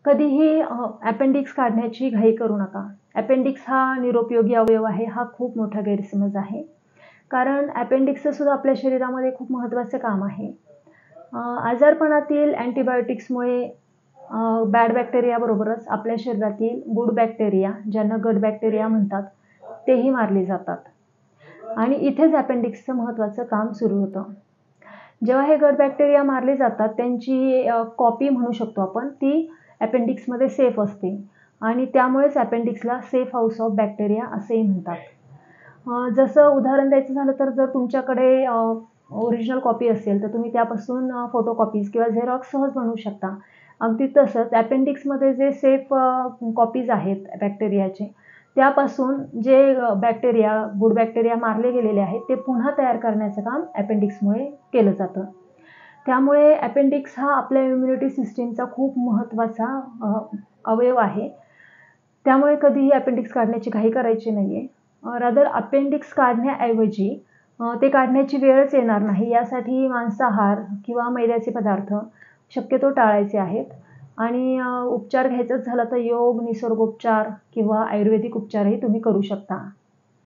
कधीही अपेंडिक्स काढण्याची घाई करू नका. अपेंडिक्स हा निरुपयोगी अवयव आहे, हा खूप मोठा गैरसमज आहे. कारण अपेंडिक्सचं सुद्धा आपल्या शरीरामध्ये खूप महत्त्वाचं काम आहे. आजारपणातील अँटिबायोटिक्समुळे बॅड बॅक्टेरियाबरोबरच आपल्या शरीरातील गुड बॅक्टेरिया, ज्यांना गट बॅक्टेरिया म्हणतात, तेही मारले जातात. आणि इथेच अपेंडिक्सचं महत्त्वाचं काम सुरू होतं. जेव्हा हे गट बॅक्टेरिया मारले जातात, त्यांची कॉपी म्हणू शकतो आपण, ती अपेंडिक्समध्ये सेफ असते आणि त्यामुळेच अपेंडिक्सला सेफ हाऊस ऑफ बॅक्टेरिया असेही म्हणतात. जसं उदाहरण द्यायचं झालं तर जर तुमच्याकडे ओरिजिनल कॉपी असेल तर तुम्ही त्यापासून फोटोकॉपीज किंवा झेरॉक्स सहज बनवू शकता. अगदी तसंच अपेंडिक्समध्ये जे सेफ कॉपीज आहेत बॅक्टेरियाचे, त्यापासून जे बॅक्टेरिया, गुड बॅक्टेरिया मारले गेलेले आहेत, ते पुन्हा तयार करण्याचं काम अपेंडिक्समुळे केलं जातं. त्यामुळे अपेंडिक्स हा आपल्या इम्युनिटी सिस्टीमचा खूप महत्त्वाचा अवयव आहे. त्यामुळे कधीही अपेंडिक्स काढण्याची घाई करायची नाहीये. रादर अपेंडिक्स काढण्याऐवजी ते काढण्याची वेळच येणार नाही, यासाठी मांसाहार किंवा मैद्याचे पदार्थ शक्यतो टाळायचे आहेत. आणि उपचार घ्यायचाच झाला तर योग, निसर्गोपचार किंवा आयुर्वेदिक उपचारही तुम्ही करू शकता.